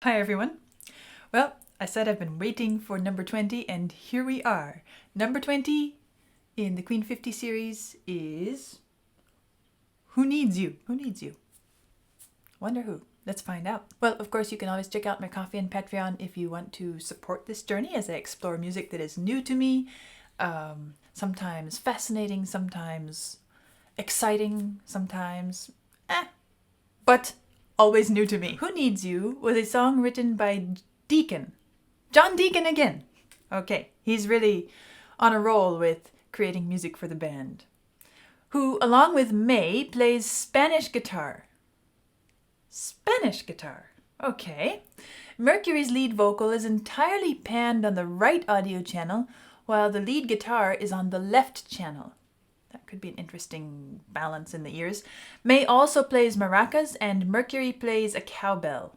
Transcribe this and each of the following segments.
Hi everyone. Well, I said I've been waiting for number 20 and here we are. Number 20 in the Queen 50 series is Who Needs You? Who Needs You? Wonder who? Let's find out. Well, of course, you can always check out my Coffee and Patreon if you want to support this journey as I explore music that is new to me, sometimes fascinating, sometimes exciting, sometimes but always new to me. Who Needs You was a song written by Deacon. John Deacon again. Okay, he's really on a roll with creating music for the band. Who, along with May, plays Spanish guitar. Spanish guitar. Okay. Mercury's lead vocal is entirely panned on the right audio channel, while the lead guitar is on the left channel. That could be an interesting balance in the ears. May also plays maracas and Mercury plays a cowbell.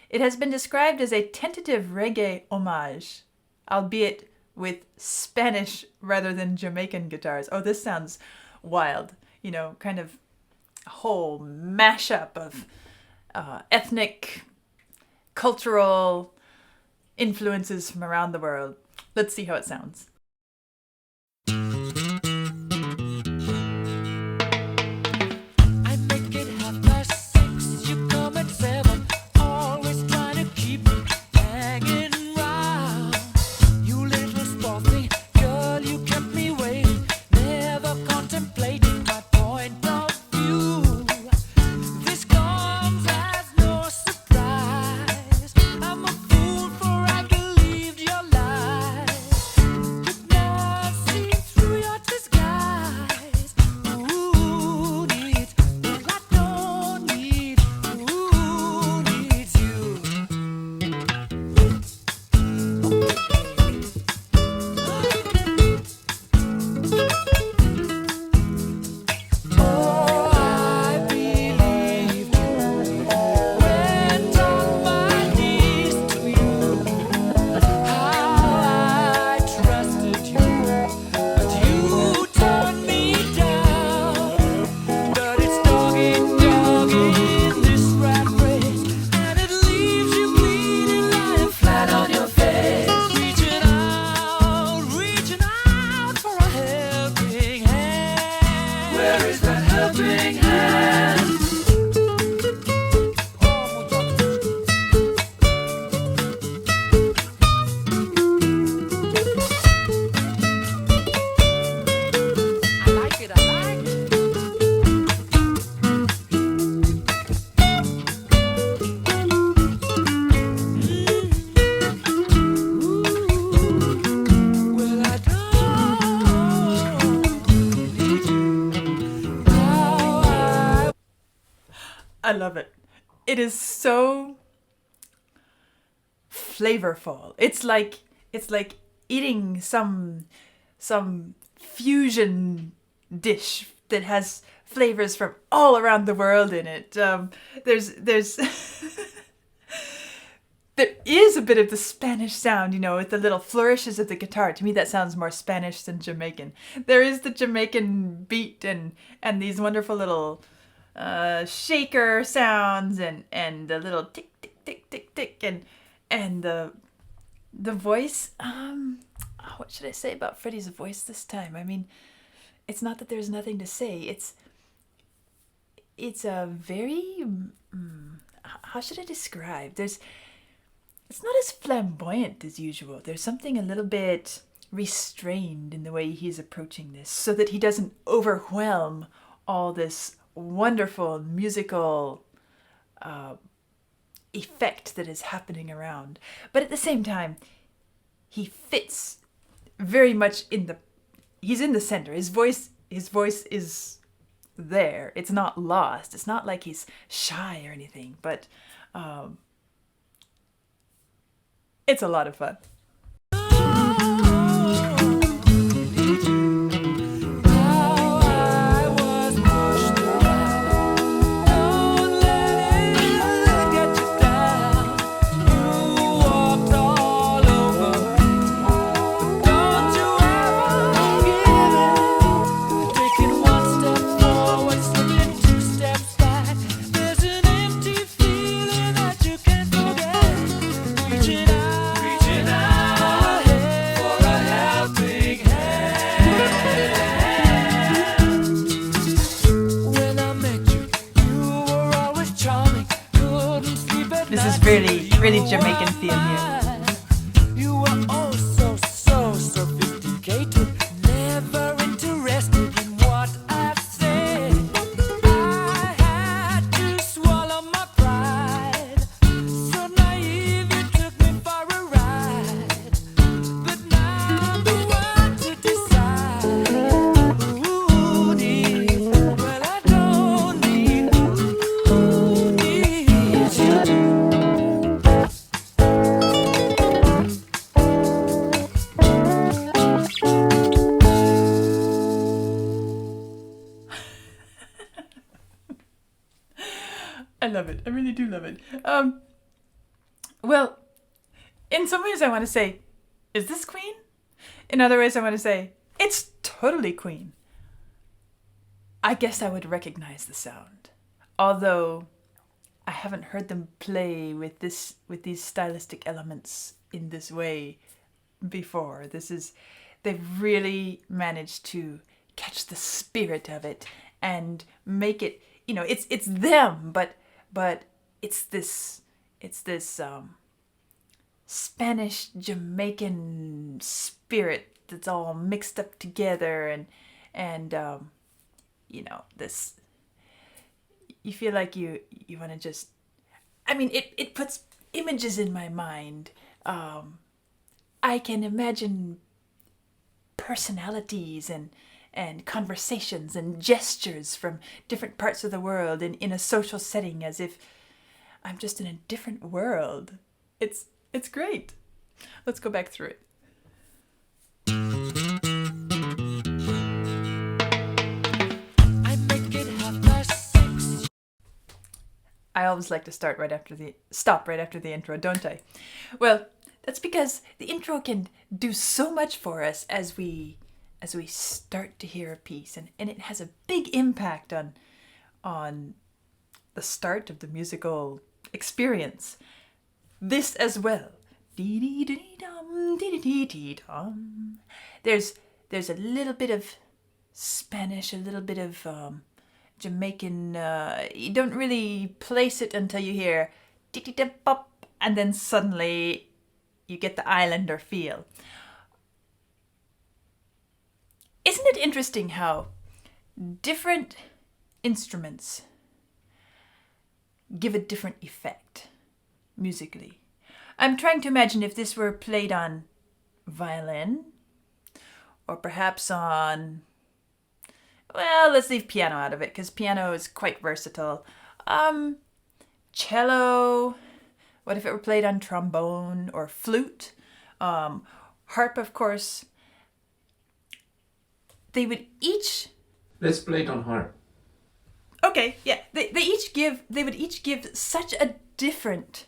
It has been described as a tentative reggae homage, albeit with Spanish rather than Jamaican guitars. Oh, this sounds wild. You know, kind of a whole mashup of ethnic, cultural influences from around the world. Let's see how it sounds. I love it. It is so flavorful. It's like eating some fusion dish that has flavors from all around the world in it. There's there is a bit of the Spanish sound, you know, with the little flourishes of the guitar. To me, that sounds more Spanish than Jamaican. There is the Jamaican beat and these wonderful little shaker sounds and the little tick tick tick tick tick and the voice. What should I say about Freddie's voice this time? I mean, it's not that there's nothing to say. It's a very how should I describe? It's not as flamboyant as usual. There's something a little bit restrained in the way he's approaching this, so that he doesn't overwhelm all this wonderful musical effect that is happening around. But at the same time, he fits very much he's in the center. His voice is there. It's not lost. It's not like he's shy or anything, but it's a lot of fun. this really, really Jamaican feel here. You were oh so sophisticated, never interested in what I said. I had to swallow my pride, so naive you took me for a ride. But now I'm the one to decide. Who needs? Well, I don't need. Who needs you? I love it. I really do love it. Well, in some ways I want to say, is this Queen? In other ways I want to say, it's totally Queen. I guess I would recognize the sound. Although I haven't heard them play with these stylistic elements in this way before. They've really managed to catch the spirit of it and make it, it's them, but it's this Spanish Jamaican spirit that's all mixed up together, and this, you feel like you want to just, it puts images in my mind. I can imagine personalities and conversations and gestures from different parts of the world in a social setting, as if I'm just in a different world. It's great. Let's go back through it. I make it 6:30. I always like to stop right after the intro, don't I? Well, that's because the intro can do so much for us as we start to hear a piece, and it has a big impact on the start of the musical experience. This as well. There's a little bit of Spanish, a little bit of Jamaican. You don't really place it until you hear pop, and then suddenly you get the islander feel. Isn't it interesting how different instruments give a different effect musically? I'm trying to imagine if this were played on violin, or perhaps on, well, let's leave piano out of it because piano is quite versatile. Cello, what if it were played on trombone or flute? Harp, of course. They would each... Let's play it on harp. Okay, yeah. They would each give such a different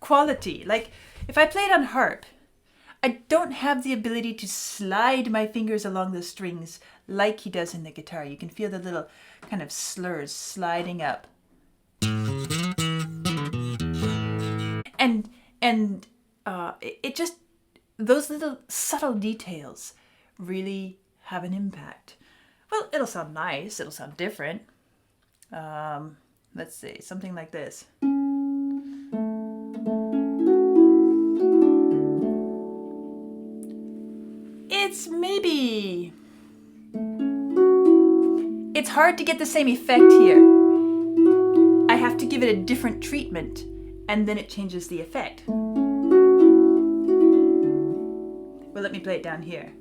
quality. Like, if I played on harp, I don't have the ability to slide my fingers along the strings like he does in the guitar. You can feel the little kind of slurs sliding up. And it just, those little subtle details really have an impact. Well, it'll sound nice, it'll sound different. Let's see, something like this. It's hard to get the same effect here. I have to give it a different treatment, and then it changes the effect. Well, let me play it down here.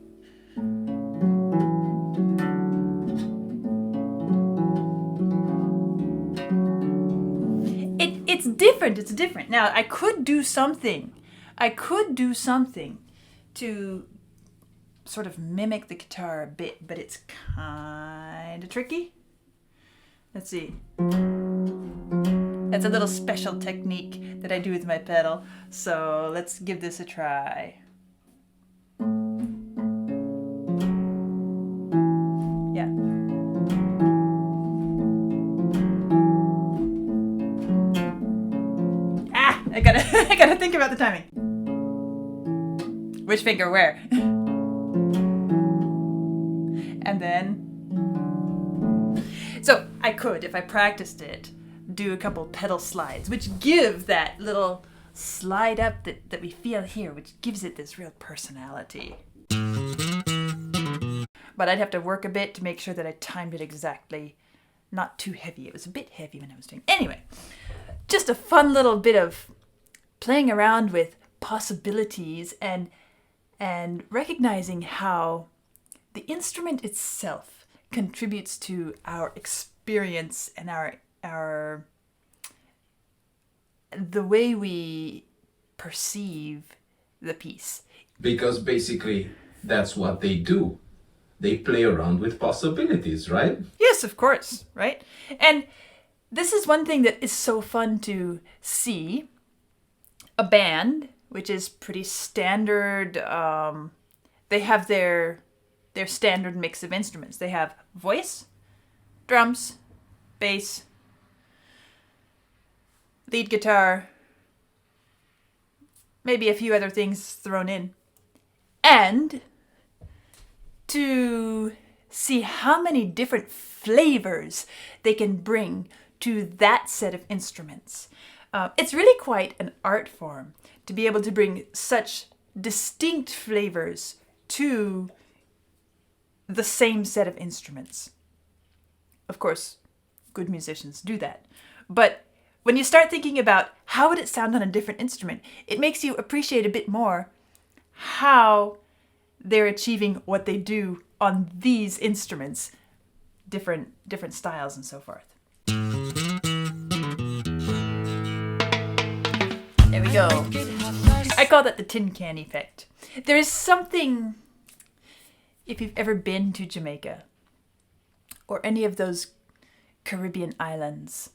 It's different. Now, I could do something to sort of mimic the guitar a bit, but it's kind of tricky. Let's see. That's a little special technique that I do with my pedal. So let's give this a try. Yeah. I gotta think about the timing. Which finger where? And then, so I could, if I practiced it, do a couple pedal slides, which give that little slide up that we feel here, which gives it this real personality. But I'd have to work a bit to make sure that I timed it exactly. Not too heavy. It was a bit heavy when I was doing it. Anyway, just a fun little bit of playing around with possibilities and recognizing how the instrument itself contributes to our experience and our the way we perceive the piece. Because basically that's what they do. They play around with possibilities, right? Yes, of course, right? And this is one thing that is so fun to see. A band, which is pretty standard, they have their standard mix of instruments. They have voice, drums, bass, lead guitar, maybe a few other things thrown in. And to see how many different flavors they can bring to that set of instruments. It's really quite an art form to be able to bring such distinct flavors to the same set of instruments. Of course, good musicians do that. But when you start thinking about how would it sound on a different instrument, it makes you appreciate a bit more how they're achieving what they do on these instruments, different styles and so forth. There we go. I call that the tin can effect. There is something, if you've ever been to Jamaica or any of those Caribbean islands,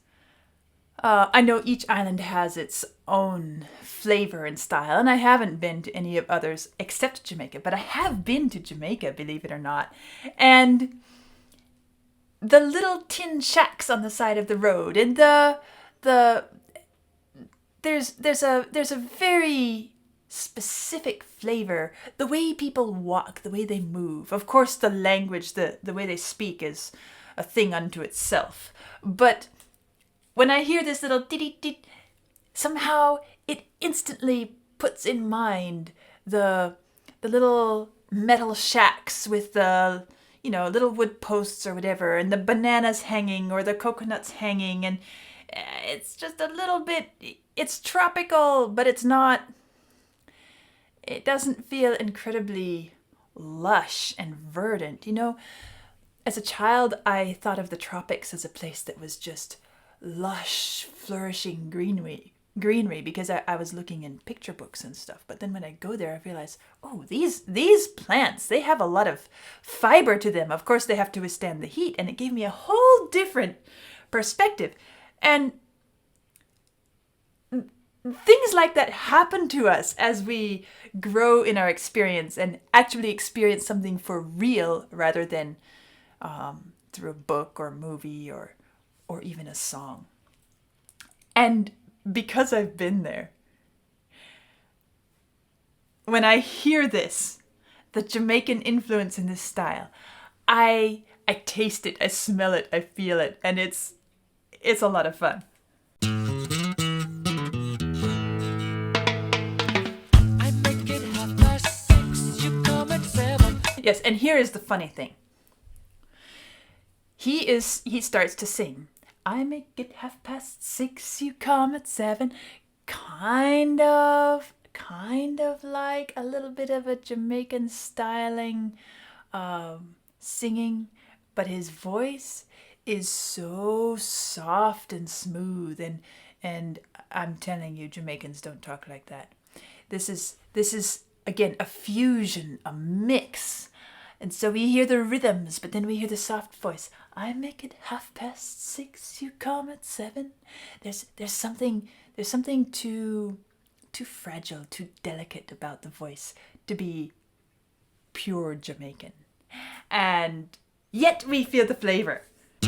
I know each island has its own flavor and style, and I haven't been to any of others except Jamaica, but I have been to Jamaica, believe it or not. And the little tin shacks on the side of the road, and there's a very specific flavor. The way people walk, the way they move. Of course, the language, the way they speak is a thing unto itself. But when I hear this little dee-dee-dee, somehow it instantly puts in mind the little metal shacks with the, little wood posts or whatever, and the bananas hanging or the coconuts hanging, and it's just a little bit, it's tropical, but it doesn't feel incredibly lush and verdant. As a child, I thought of the tropics as a place that was just lush, flourishing greenery because I was looking in picture books and stuff. But then when I go there, I realize, oh, these plants, they have a lot of fiber to them. Of course, they have to withstand the heat, and it gave me a whole different perspective. And things like that happen to us as we grow in our experience and actually experience something for real rather than through a book or movie or even a song. And because I've been there, when I hear this, the Jamaican influence in this style, I taste it, I smell it, I feel it, and it's a lot of fun. I make it 6:30, you come at 7. Yes, and here is the funny thing. He starts to sing, I make it 6:30, you come at 7. Kind of like a little bit of a Jamaican styling singing, but his voice is so soft and smooth, and I'm telling you, Jamaicans don't talk like that. This is again a fusion, a mix. And so we hear the rhythms, but then we hear the soft voice. I make it 6:30, you come at 7. There's something too fragile, too delicate about the voice to be pure Jamaican. And yet we feel the flavor. I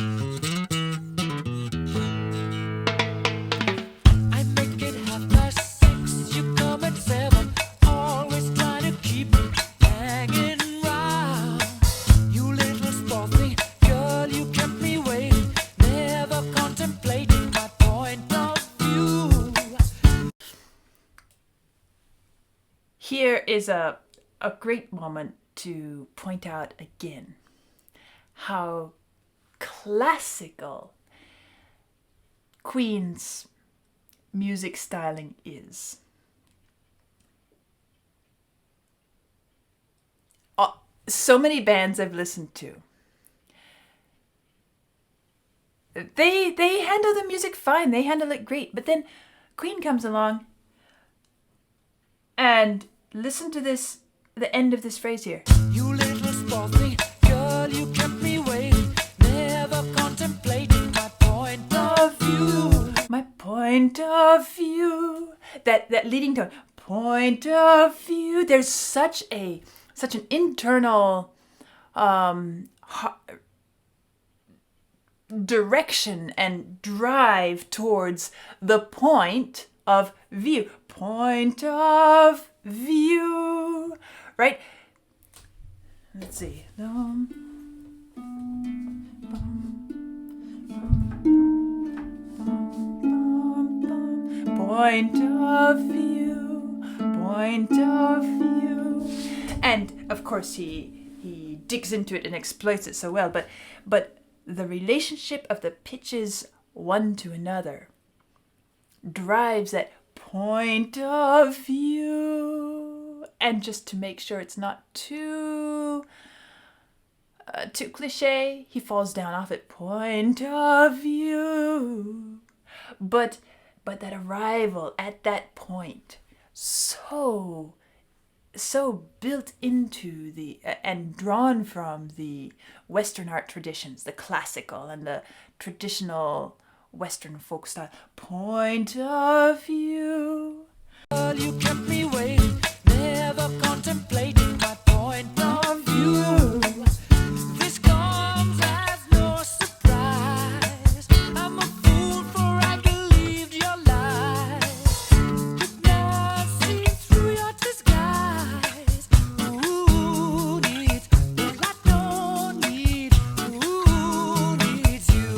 make it 6:30, you come at 7. Always trying to keep me hanging round. You little sporty girl, you kept me waiting, never contemplating my point. here is a great moment to point out again how classical Queen's music styling is. So many bands I've listened to, they handle the music fine, they handle it great, but then Queen comes along and listen to this, the end of this phrase here. You little sporty girl, you kept me waiting, never contemplating my point of view. My point of view. That leading tone. Point of view. There's such an internal direction and drive towards the point of view. Point of view. Right? Let's see. Point of view, point of view. And of course he digs into it and exploits it so well, but the relationship of the pitches one to another drives that point of view. And just to make sure it's not too cliche, he falls down off it. Point of view. But that arrival at that point, so built into the and drawn from the Western art traditions, the classical and the traditional Western folk style. Point of view. Girl, you kept me waiting, never contemplating my point of view. This comes as no surprise. I'm a fool for I believed your lies. Could not see through your disguise. Who needs what I don't need? Who needs you?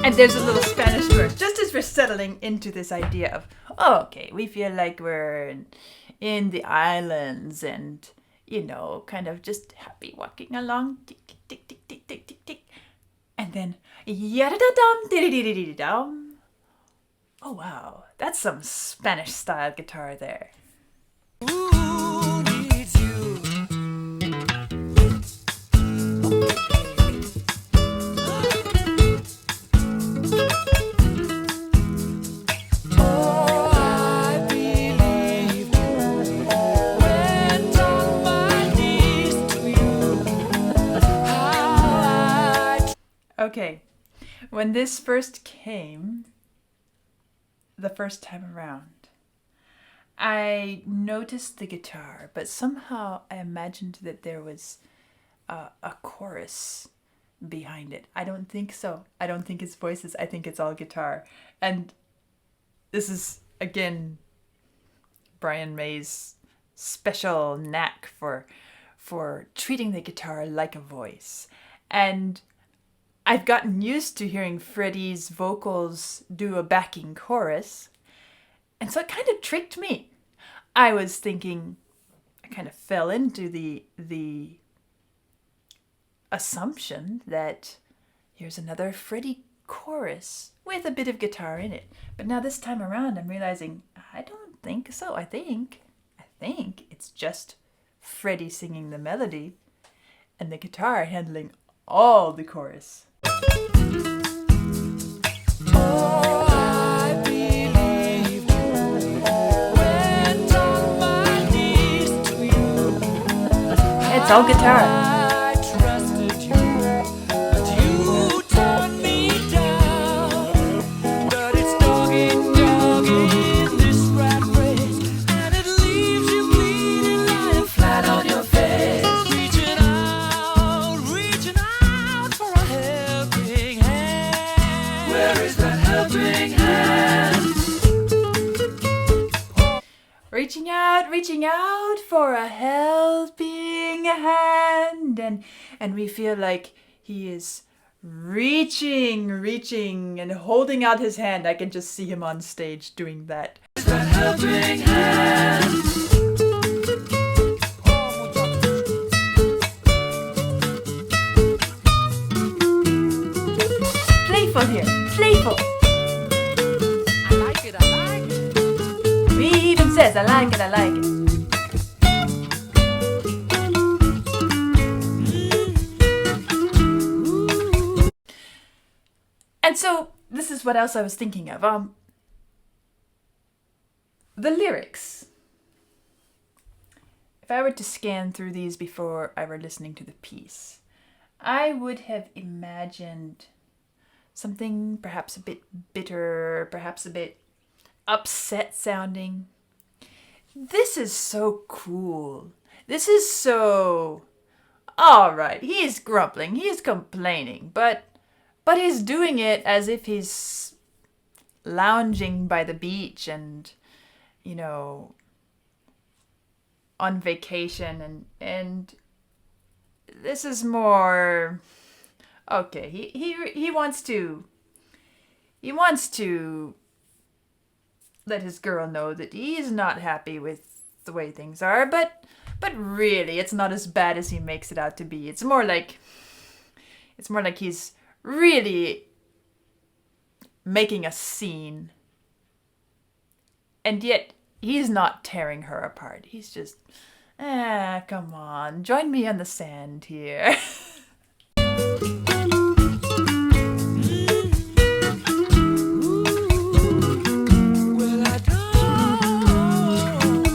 And there's a little Spanish verse, just as we're settling into this idea of, oh, okay, we feel like we're in the islands and, kind of just happy walking along, tick, tick, tick, tick, tick, tick, tick. And then, yada-da-dum, diddy-diddy-dum. Oh, wow, that's some Spanish-style guitar there. Who needs you? Oh, I believed you. Went on my knees to you. How I Okay, when this first came, the first time around, I noticed the guitar, but somehow I imagined that there was a chorus behind it. I don't think so. I don't think it's voices. I think it's all guitar. And this is, again, Brian May's special knack for treating the guitar like a voice. And I've gotten used to hearing Freddie's vocals do a backing chorus, and so it kind of tricked me. I was thinking, I kind of fell into the assumption that here's another Freddie chorus with a bit of guitar in it. But now this time around, I'm realizing I don't think so. I think it's just Freddie singing the melody and the guitar handling all the chorus. Oh, I believed you. Went on my knees to you. It's all guitar. I trusted you, but you turned me down. But it's dog in this rat race, and it leaves you bleeding, lying flat on your face. Reaching out for a helping hand. Where is that helping hand? Reaching out for a helping hand, and we feel like he is reaching and holding out his hand. I can just see him on stage doing that. Helping hand. Playful here, playful. I like it, I like it. He even says, I like it, I like it. And so, this is what else I was thinking of. The lyrics. If I were to scan through these before I were listening to the piece, I would have imagined something perhaps a bit bitter, perhaps a bit upset sounding. This is so cool. This is so... All right, he is grumbling, he is complaining, but he's doing it as if he's lounging by the beach and, you know, on vacation, and this is more... Okay, he wants to let his girl know that he's not happy with the way things are, but really it's not as bad as he makes it out to be. It's more like he's really making a scene. And yet he's not tearing her apart. He's just, come on, join me on the sand here. Well, I don't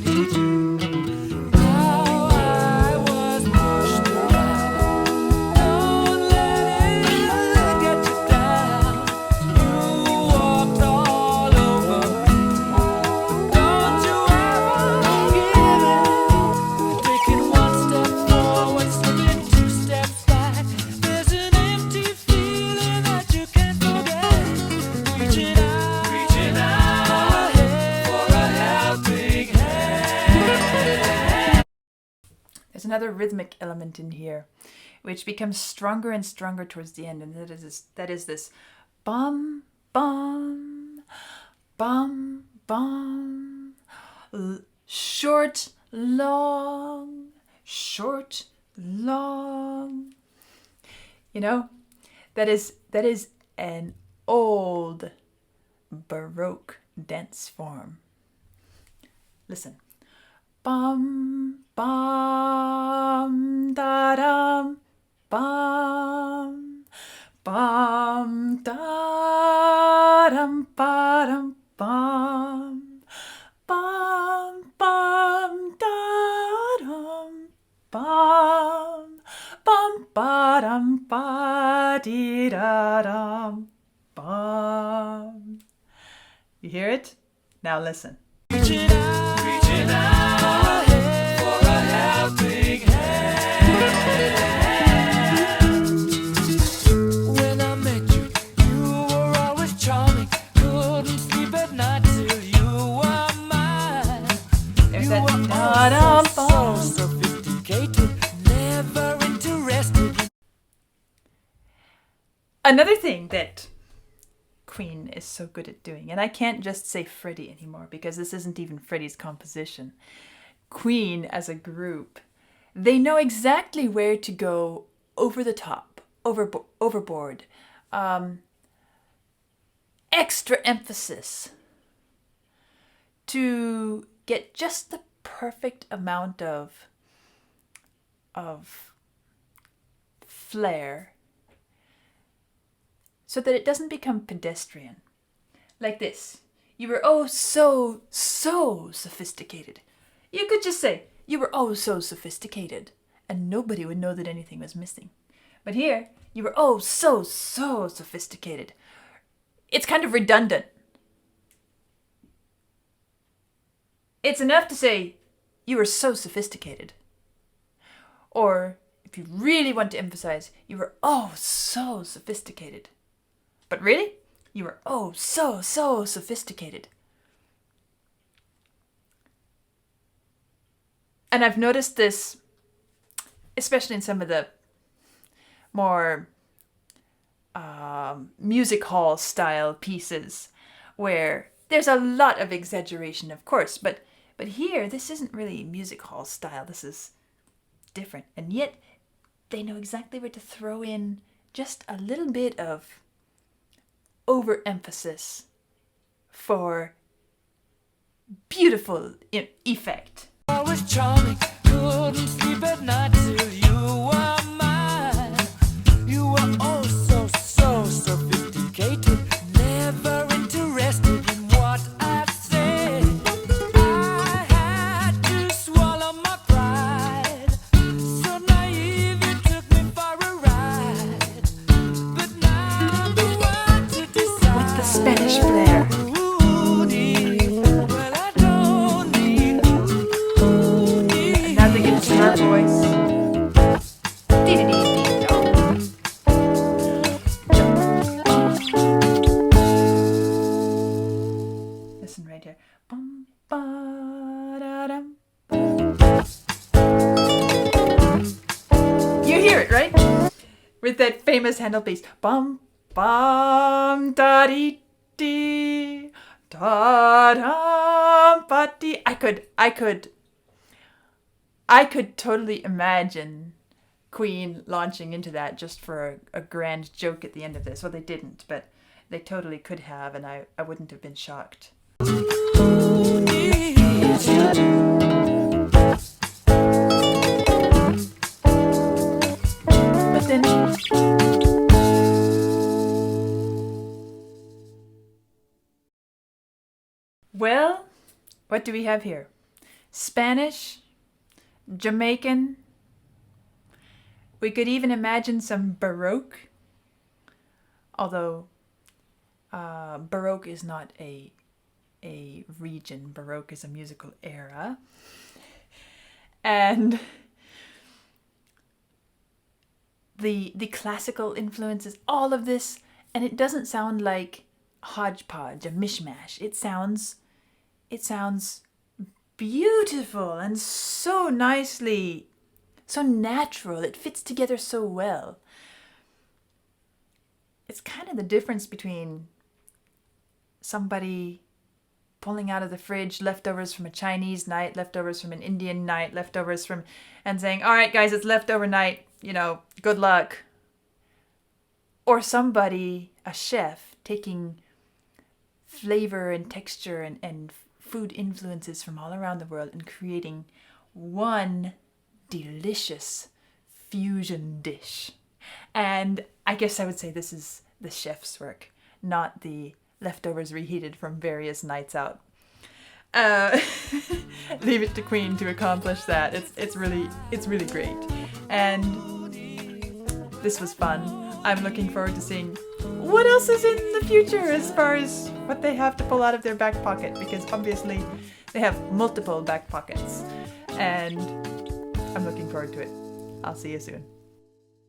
need you. How I was pushed around. Don't let it get you down. You walked all over me. Don't you ever give in. Taking one step forward, slipping two steps back. There's an empty feeling that you can't forget. Reaching out for a helping hand. There's another rhythmic element in here, which becomes stronger and stronger towards the end, and that is this bum bum bum bum, short long, short long. You know, that is an old Baroque dance form. Listen. Bum bum da dum bum bum da dum ba dum bum bum bum da dum bum bum ba dum ba dee da dum bum. You hear it? Now listen. Reaching out for a helping hand. When I met you, you were always charming. Couldn't sleep at night till you were mine. There's You that were da-dum so bum. sophisticated, never interested. Another thing that Queen is so good at doing, and I can't just say Freddie anymore because this isn't even Freddie's composition. Queen as a group, they know exactly where to go over the top, overboard, extra emphasis to get just the perfect amount of flair so that it doesn't become pedestrian. Like this. You were oh so sophisticated. You could just say, you were oh so sophisticated, and nobody would know that anything was missing. But here, you were oh so sophisticated. It's kind of redundant. It's enough to say, you were so sophisticated. Or, if you really want to emphasize, you were oh so sophisticated. But really, you were oh so sophisticated. And I've noticed this, especially in some of the more music hall style pieces where there's a lot of exaggeration, of course, but here this isn't really music hall style. This is different, and yet they know exactly where to throw in just a little bit of overemphasis for beautiful effect. Always charming, couldn't sleep at night till you were mine. You were oh so sophisticated, never interested in what I said. I had to swallow my pride, so naive you took me for a ride. But now I'm the one to decide. With the Spanish flair. Well, I don't need Now they get to our voice. Dee-dee-dee-dee-dong. Listen right here. Bum, ba-da-dum. You hear it, right? With that famous Handel bass. Bum, bum, da-dee-dee, da-dum, ba-dee. I could totally imagine Queen launching into that just for a grand joke at the end of this. Well, they didn't, but they totally could have, and I wouldn't have been shocked. But then... Well, what do we have here? Spanish, Jamaican. We could even imagine some Baroque, although Baroque is not a region. Baroque is a musical era. And the classical influences, all of this, and it doesn't sound like hodgepodge, a mishmash. It sounds beautiful and so nicely, so natural. It fits together so well. It's kind of the difference between somebody pulling out of the fridge leftovers from a Chinese night, leftovers from an Indian night, leftovers from, and saying, all right, guys, it's leftover night, good luck. Or somebody, a chef, taking flavor and texture and food influences from all around the world and creating one delicious fusion dish. And I guess I would say this is the chef's work, not the leftovers reheated from various nights out. Leave it to Queen to accomplish that. It's really great. And this was fun. I'm looking forward to seeing what else is in the future as far as what they have to pull out of their back pocket, because obviously they have multiple back pockets. And I'm looking forward to it. I'll see you soon.